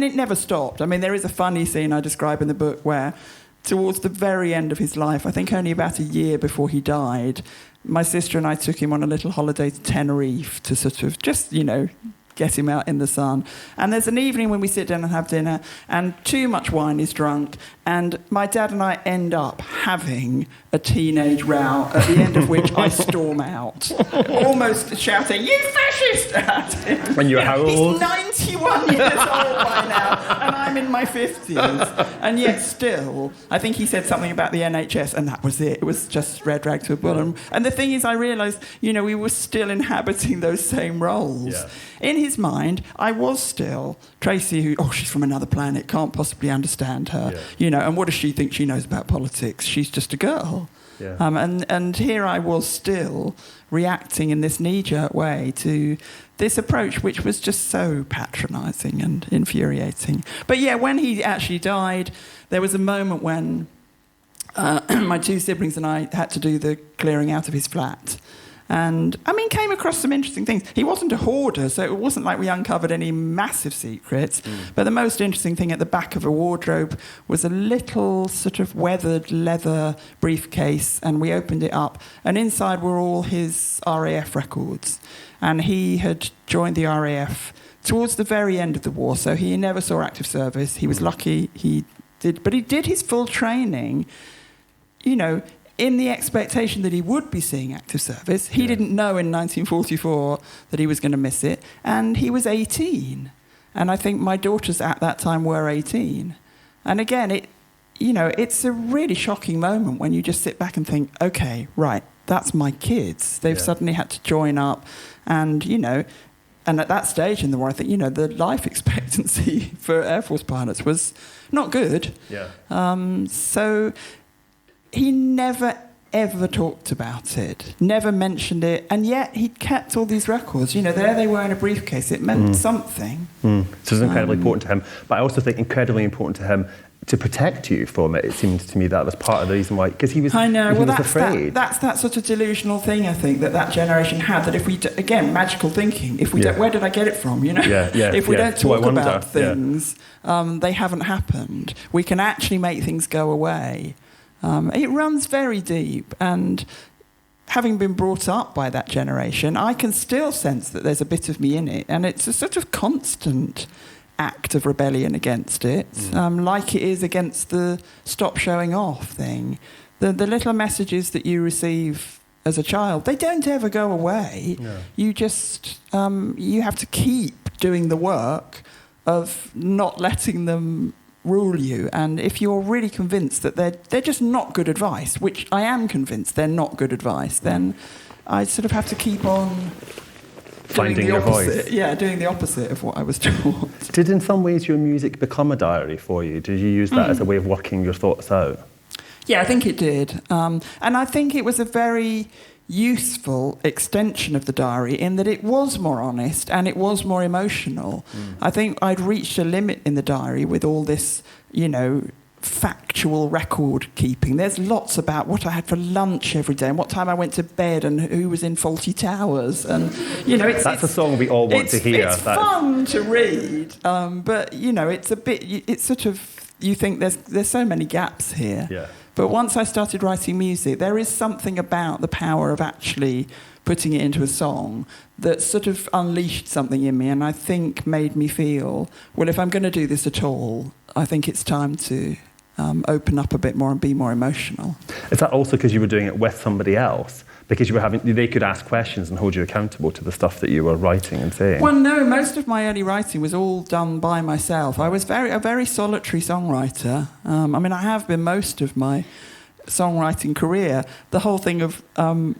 it never stopped. I mean, there is a funny scene I describe in the book where, towards the very end of his life, I think only about a year before he died, my sister and I took him on a little holiday to Tenerife to sort of just, get him out in the sun. And there's an evening when we sit down and have dinner, and too much wine is drunk, and my dad and I end up having a teenage row, at the end of which I storm out, almost shouting, "You fascist!" at him. When you're how old? He's 91 years old by now, and I'm in my 50s. And yet still, I think he said something about the NHS, and that was it. It was just red rag to a bull. And the thing is, I realised, we were still inhabiting those same roles. Yeah. In his mind, I was still Tracey, who, she's from another planet, can't possibly understand her. Yeah. And what does she think she knows about politics? She's just a girl. Yeah. And here I was still reacting in this knee-jerk way to this approach, which was just so patronising and infuriating. But yeah, when he actually died, there was a moment when my two siblings and I had to do the clearing out of his flat. And, came across some interesting things. He wasn't a hoarder, so it wasn't like we uncovered any massive secrets. But the most interesting thing at the back of a wardrobe was a little sort of weathered leather briefcase, and we opened it up, and inside were all his RAF records. And he had joined the RAF towards the very end of the war, so he never saw active service. He was lucky but he did his full training, in the expectation that he would be seeing active service. He didn't know in 1944 that he was going to miss it, and he was 18. And I think my daughters at that time were 18. And again, it's a really shocking moment when you just sit back and think, okay, right, that's my kids. They've suddenly had to join up, and, and at that stage in the war, I think, the life expectancy for Air Force pilots was not good. Yeah. So he never, ever talked about it, never mentioned it, and yet he'd kept all these records. There they were in a briefcase. It meant something. So it's incredibly important to him. But I also think incredibly important to him to protect you from it. It seems to me that was part of the reason why, because he was, afraid. That's that sort of delusional thing, I think, that generation had, that if we, again, magical thinking, if we don't, where did I get it from, If we don't talk about things, they haven't happened. We can actually make things go away. It runs very deep, and having been brought up by that generation, I can still sense that there's a bit of me in it, and it's a sort of constant act of rebellion against it, like it is against the stop showing off thing. The little messages that you receive as a child, they don't ever go away. No. You just, you have to keep doing the work of not letting them rule you. And if you're really convinced that they're just not good advice, which I am convinced they're not good advice, then I sort of have to keep on finding your voice. Yeah, doing the opposite of what I was taught. Did in some ways your music become a diary for you? Did you use that as a way of working your thoughts out? Yeah, I think it did. And I think it was a very useful extension of the diary in that it was more honest and it was more emotional. I think I'd reached a limit in the diary with all this, factual record keeping. There's lots about what I had for lunch every day and what time I went to bed and who was in Faulty Towers. And, that's a song we all want to hear. It's fun to read, but, it's a bit, it's sort of, you think there's so many gaps here. Yeah. But once I started writing music, there is something about the power of actually putting it into a song that sort of unleashed something in me, and I think made me feel, well, if I'm going to do this at all, I think it's time to open up a bit more and be more emotional. Is that also because you were doing it with somebody else? Because they could ask questions and hold you accountable to the stuff that you were writing and saying? Well, no, most of my early writing was all done by myself. I was a very solitary songwriter. I have been most of my songwriting career. The whole thing of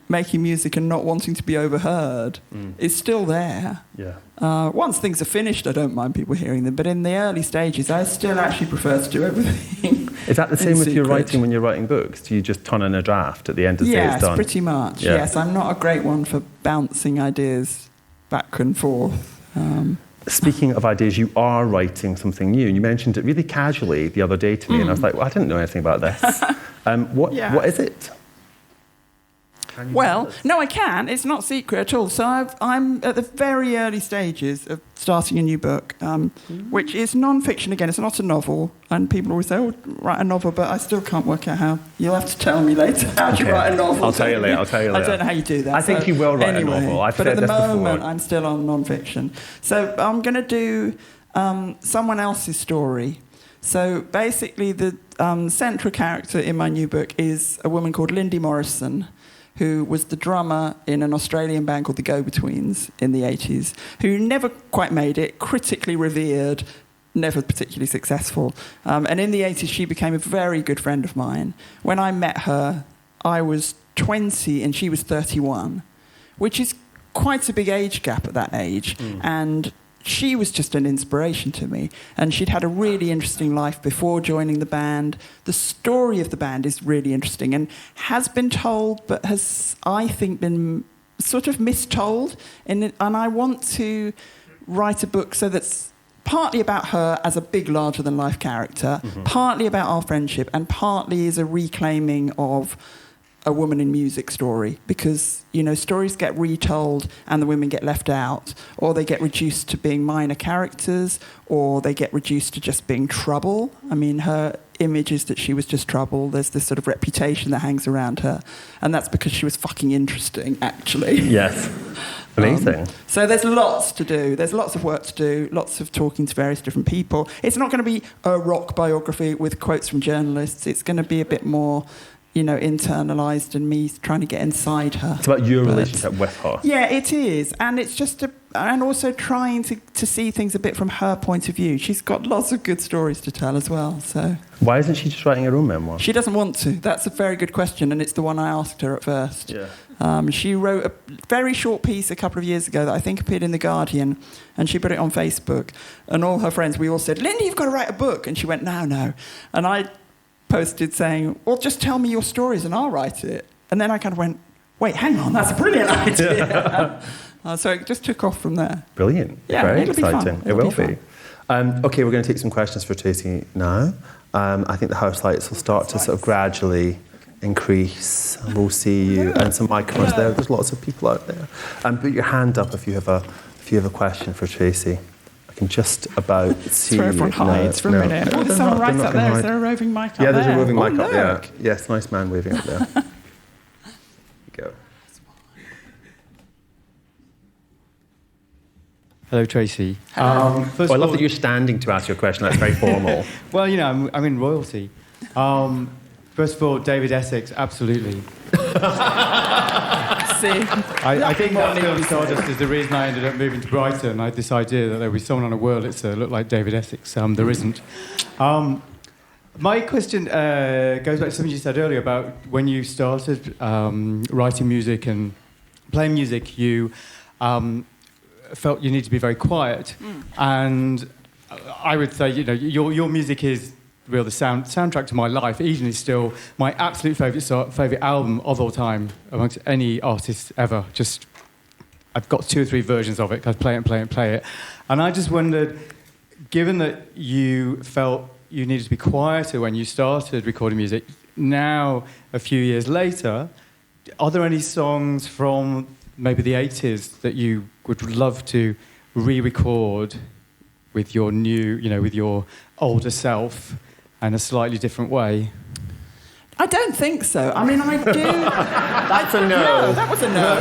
making music and not wanting to be overheard is still there. Yeah. Once things are finished, I don't mind people hearing them, but in the early stages, I still actually prefer to do everything. Is that the same with your writing when you're writing books? Do you just turn in a draft at the end of the day it's done? Yes, pretty much. Yeah. Yes, I'm not a great one for bouncing ideas back and forth. Speaking of ideas, you are writing something new, and you mentioned it really casually the other day to me, and I was like, well, I didn't know anything about this. What is it? Well, no, I can. It's not secret at all. So I'm at the very early stages of starting a new book, which is non-fiction again. It's not a novel. And people always say, oh, write a novel, but I still can't work out how. You'll have to tell me later how you write a novel. I'll tell you later. I don't know how you do that. I think you will write a novel. I've but said at the this moment, before. I'm still on non-fiction. So I'm going to do someone else's story. So basically, the central character in my new book is a woman called Lindy Morrison, who was the drummer in an Australian band called the Go-Betweens in the 80s, who never quite made it, critically revered, never particularly successful. And in the 80s, she became a very good friend of mine. When I met her, I was 20 and she was 31, which is quite a big age gap at that age. And she was just an inspiration to me. And she'd had a really interesting life before joining the band. The story of the band is really interesting and has been told, but has, I think, been sort of mistold. And I want to write a book so that's partly about her as a big, larger-than-life character, partly about our friendship, and partly is a reclaiming of a woman in music story, because, stories get retold and the women get left out, or they get reduced to being minor characters, or they get reduced to just being trouble. I mean, her image is that she was just trouble. There's this sort of reputation that hangs around her, and that's because she was fucking interesting, actually. Yes. Amazing. So there's lots to do. There's lots of work to do, lots of talking to various different people. It's not going to be a rock biography with quotes from journalists. It's going to be a bit more, internalised and me trying to get inside her. It's about your relationship with her. Yeah, it is. And it's just and also trying to see things a bit from her point of view. She's got lots of good stories to tell as well. So why isn't she just writing her own memoir? She doesn't want to. That's a very good question, and it's the one I asked her at first. Yeah. She wrote a very short piece a couple of years ago that I think appeared in The Guardian, and she put it on Facebook. And all her friends, we all said, Linda, you've got to write a book. And she went, no. And I posted saying, well, just tell me your stories and I'll write it. And then I kind of went, wait, hang on, that's a brilliant idea. So it just took off from there. Brilliant. Yeah, very it'll exciting. Be fun. It will be. OK, we're going to take some questions for Tracey now. I think the house lights will start to sort of gradually increase. We'll see you. And some microphones there. There's lots of people out there. Put your hand up if you have a question for Tracey. I can just about see you. Everyone hides for a minute. There's someone right up there. Is there a roving mic up there? Yeah, there's a roving mic up there. Yes, nice man waving up there. There you go. Hello, Tracey. I love that you're standing to ask your question. That's very formal. Well, I'm in royalty. First of all, David Essex, absolutely. I think that film Stardust is the reason I ended up moving to Brighton. I had this idea that there would be someone on a Wurlitzer looked like David Essex. There isn't. My question goes back to something you said earlier about when you started writing music and playing music, you felt you need to be very quiet. And I would say, your music is the soundtrack to my life. Eden is still my absolute favourite album of all time amongst any artist ever. I've got 2 or 3 versions of it because I play it and play it and play it. And I just wondered, given that you felt you needed to be quieter when you started recording music, now, a few years later, are there any songs from maybe the 80s that you would love to re-record with your new, with your older self in a slightly different way? I don't think so. I mean, I do... That's a no. No, that was a no.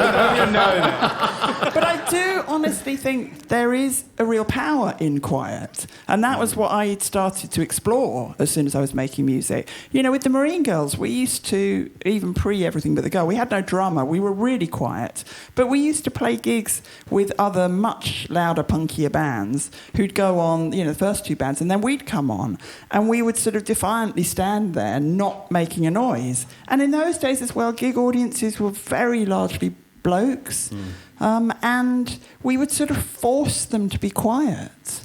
But I do honestly think there is a real power in quiet. And that was what I started to explore as soon as I was making music. With the Marine Girls, we used to, even pre-Everything But the Girl, we had no drummer. We were really quiet. But we used to play gigs with other much louder, punkier bands who'd go on, the first 2 bands, and then we'd come on. And we would sort of defiantly stand there, not making a noise. And in those days as well, gig audiences were very largely blokes. And we would sort of force them to be quiet.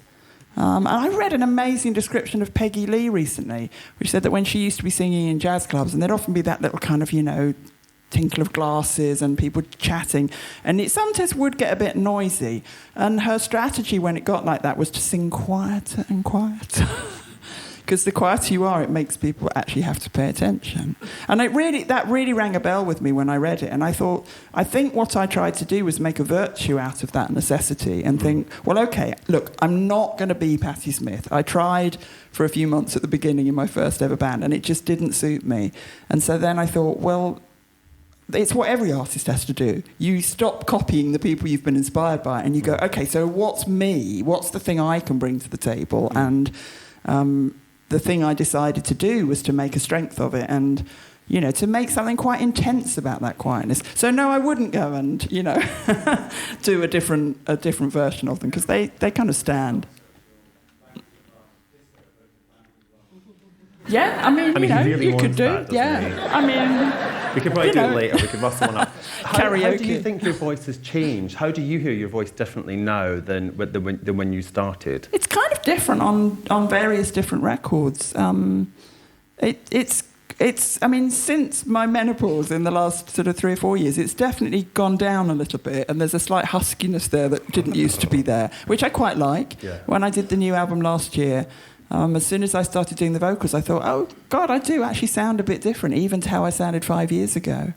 And I read an amazing description of Peggy Lee recently, which said that when she used to be singing in jazz clubs, and there'd often be that little kind of, tinkle of glasses and people chatting, and it sometimes would get a bit noisy. And her strategy when it got like that was to sing quieter and quieter. Because the quieter you are, it makes people actually have to pay attention. And that really rang a bell with me when I read it. And I think what I tried to do was make a virtue out of that necessity and think, well, OK, look, I'm not going to be Patti Smith. I tried for a few months at the beginning in my first ever band, and it just didn't suit me. And so then I thought, well, it's what every artist has to do. You stop copying the people you've been inspired by, and you go, OK, so what's me? What's the thing I can bring to the table? And... the thing I decided to do was to make a strength of it and, to make something quite intense about that quietness. So, no, I wouldn't go and, do a different version of them because they kind of stand. Yeah, I mean really you could do. That, yeah, I mean... We could probably do it later. We could rustle one up. How do Karaoke. you think your voice has changed? How do you hear your voice differently now than when you started? It's kind of different on various different records. I mean, since my menopause in the last sort of 3 or 4 years, it's definitely gone down a little bit, and there's a slight huskiness there that didn't used to be there, which I quite like. Yeah. When I did the new album last year, As soon as I started doing the vocals, I thought, oh, God, I do actually sound a bit different, even to how I sounded 5 years ago.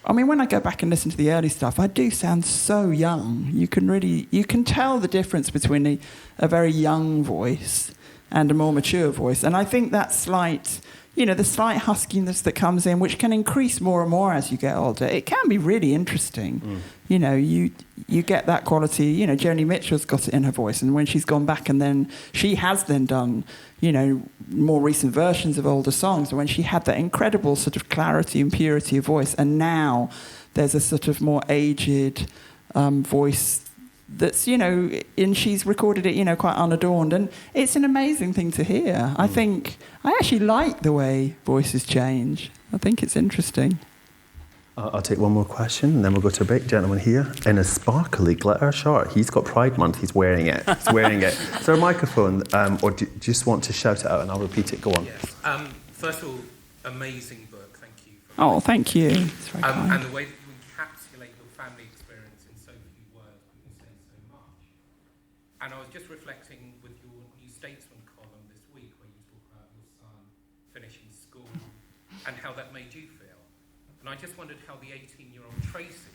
I mean, when I go back and listen to the early stuff, I do sound so young. You can tell the difference between a very young voice and a more mature voice. And I think that slight, the slight huskiness that comes in, which can increase more and more as you get older, it can be really interesting. You get that quality. Joni Mitchell's got it in her voice, and when she's gone back and then she has then done, more recent versions of older songs, and when she had that incredible sort of clarity and purity of voice, and now there's a sort of more aged voice that's, and she's recorded it, quite unadorned, and it's an amazing thing to hear. I think I actually like the way voices change. I think it's interesting. I'll take one more question, and then we'll go to a break. Gentleman here in a sparkly glitter shirt. He's got Pride Month. He's wearing it. Is there a microphone, or do you just want to shout it out, and I'll repeat it? Go on. Yes. First of all, amazing book. Thank you. Oh, thank you. It's very kind. And the way that you encapsulate your family experience in so few words, you can say so much. And I was just reflecting with your New Statesman column this week, where you talk about your son finishing school and how that made you feel. And I just wondered how the 18-year-old Tracey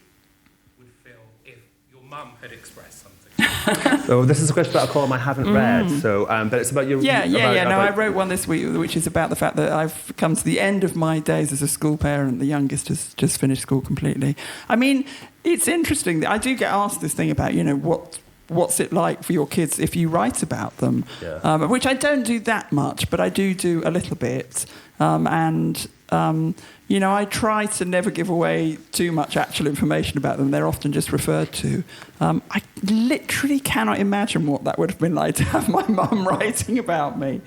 would feel if your mum had expressed something. So this is a question about a column I haven't read. So, but it's about your. I wrote one this week, which is about the fact that I've come to the end of my days as a school parent. The youngest has just finished school completely. I mean, it's interesting. I do get asked this thing about, what's it like for your kids if you write about them, which I don't do that much, but I do a little bit, I try to never give away too much actual information about them. They're often just referred to. I literally cannot imagine what that would have been like to have my mum writing about me.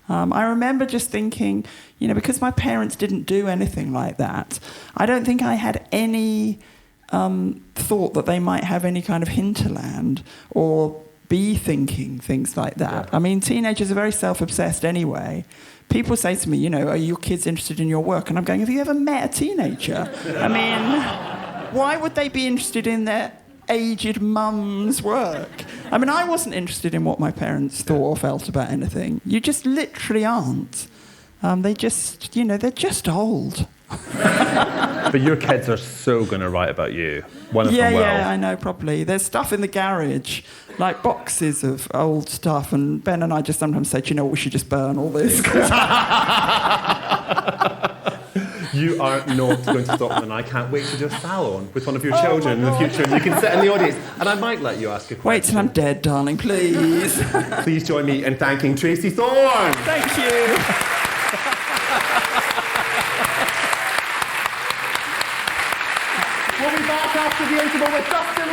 I remember just thinking, because my parents didn't do anything like that, I don't think I had any thought that they might have any kind of hinterland or be thinking things like that. Yeah. I mean, teenagers are very self-obsessed anyway. People say to me, are your kids interested in your work? And I'm going, have you ever met a teenager? I mean, why would they be interested in their aged mum's work? I mean, I wasn't interested in what my parents thought or felt about anything. You just literally aren't. They're just old. But your kids are so going to write about you. One of them will. Yeah, I know, probably. There's stuff in the garage, like boxes of old stuff, and Ben and I just sometimes say, we should just burn all this. You are not going to stop them, and I can't wait to do a salon with one of your children in the future, and you can sit in the audience, and I might let you ask a question. Wait till I'm dead, darling, please. Please join me in thanking Tracey Thorn. Thank you. We'll be back after the interval with Dustin.